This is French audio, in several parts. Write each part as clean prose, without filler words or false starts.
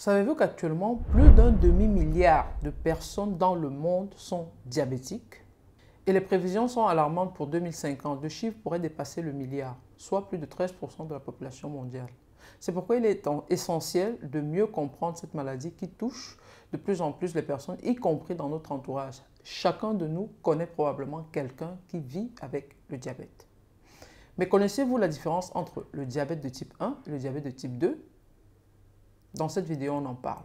Savez-vous qu'actuellement, plus d'un demi-milliard de personnes dans le monde sont diabétiques? Et les prévisions sont alarmantes pour 2050. Le chiffre pourrait dépasser le milliard, soit plus de 13% de la population mondiale. C'est pourquoi il est essentiel de mieux comprendre cette maladie qui touche de plus en plus les personnes, y compris dans notre entourage. Chacun de nous connaît probablement quelqu'un qui vit avec le diabète. Mais connaissez-vous la différence entre le diabète de type 1 et le diabète de type 2? Dans cette vidéo, on en parle.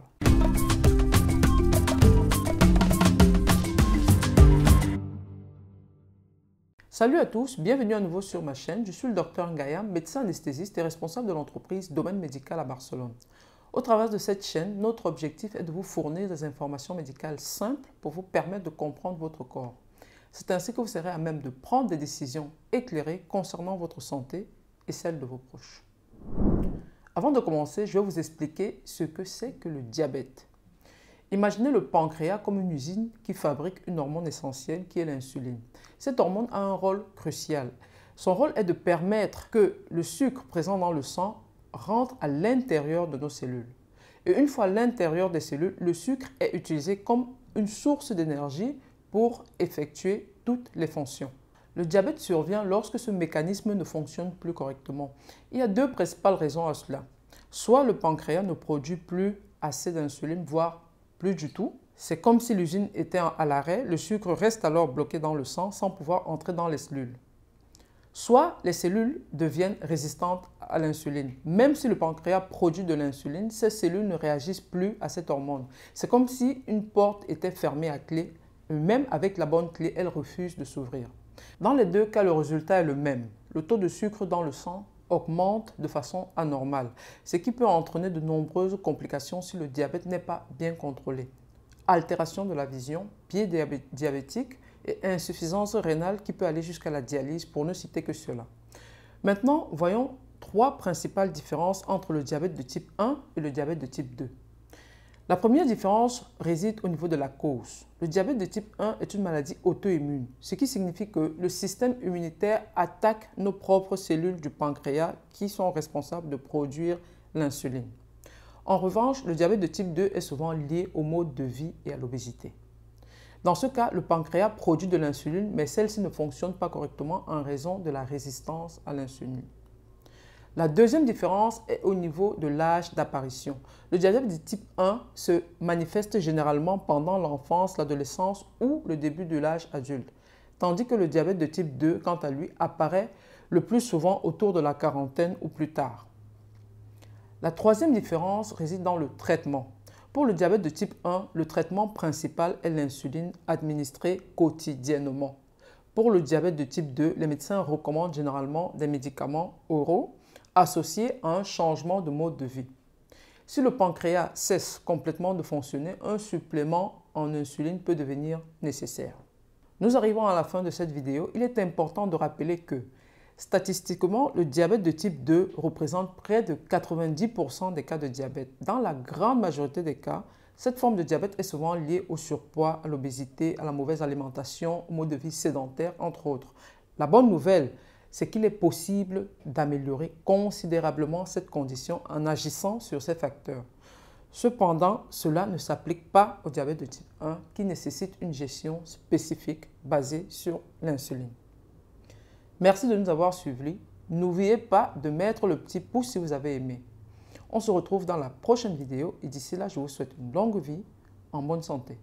Salut à tous, bienvenue à nouveau sur ma chaîne. Je suis le Dr Ngaya, médecin anesthésiste et responsable de l'entreprise Domaine Médical à Barcelone. Au travers de cette chaîne, notre objectif est de vous fournir des informations médicales simples pour vous permettre de comprendre votre corps. C'est ainsi que vous serez à même de prendre des décisions éclairées concernant votre santé et celle de vos proches. Avant de commencer, je vais vous expliquer ce que c'est que le diabète. Imaginez le pancréas comme une usine qui fabrique une hormone essentielle qui est l'insuline. Cette hormone a un rôle crucial. Son rôle est de permettre que le sucre présent dans le sang rentre à l'intérieur de nos cellules. Et une fois à l'intérieur des cellules, le sucre est utilisé comme une source d'énergie pour effectuer toutes les fonctions. Le diabète survient lorsque ce mécanisme ne fonctionne plus correctement. Il y a deux principales raisons à cela. Soit le pancréas ne produit plus assez d'insuline, voire plus du tout. C'est comme si l'usine était à l'arrêt, le sucre reste alors bloqué dans le sang sans pouvoir entrer dans les cellules. Soit les cellules deviennent résistantes à l'insuline. Même si le pancréas produit de l'insuline, ces cellules ne réagissent plus à cette hormone. C'est comme si une porte était fermée à clé, même avec la bonne clé, elle refuse de s'ouvrir. Dans les deux cas, le résultat est le même. Le taux de sucre dans le sang augmente de façon anormale, ce qui peut entraîner de nombreuses complications si le diabète n'est pas bien contrôlé. Altération de la vision, pied diabétique et insuffisance rénale qui peut aller jusqu'à la dialyse, pour ne citer que cela. Maintenant, voyons trois principales différences entre le diabète de type 1 et le diabète de type 2. La première différence réside au niveau de la cause. Le diabète de type 1 est une maladie auto-immune, ce qui signifie que le système immunitaire attaque nos propres cellules du pancréas qui sont responsables de produire l'insuline. En revanche, le diabète de type 2 est souvent lié au mode de vie et à l'obésité. Dans ce cas, le pancréas produit de l'insuline, mais celle-ci ne fonctionne pas correctement en raison de la résistance à l'insuline. La deuxième différence est au niveau de l'âge d'apparition. Le diabète de type 1 se manifeste généralement pendant l'enfance, l'adolescence ou le début de l'âge adulte, tandis que le diabète de type 2, quant à lui, apparaît le plus souvent autour de la quarantaine ou plus tard. La troisième différence réside dans le traitement. Pour le diabète de type 1, le traitement principal est l'insuline administrée quotidiennement. Pour le diabète de type 2, les médecins recommandent généralement des médicaments oraux associés à un changement de mode de vie. Si le pancréas cesse complètement de fonctionner, un supplément en insuline peut devenir nécessaire. Nous arrivons à la fin de cette vidéo. Il est important de rappeler que statistiquement, le diabète de type 2 représente près de 90% des cas de diabète. Dans la grande majorité des cas, cette forme de diabète est souvent liée au surpoids, à l'obésité, à la mauvaise alimentation, au mode de vie sédentaire, entre autres. La bonne nouvelle, c'est qu'il est possible d'améliorer considérablement cette condition en agissant sur ces facteurs. Cependant, cela ne s'applique pas au diabète de type 1 qui nécessite une gestion spécifique basée sur l'insuline. Merci de nous avoir suivis. N'oubliez pas de mettre le petit pouce si vous avez aimé. On se retrouve dans la prochaine vidéo et d'ici là, je vous souhaite une longue vie en bonne santé.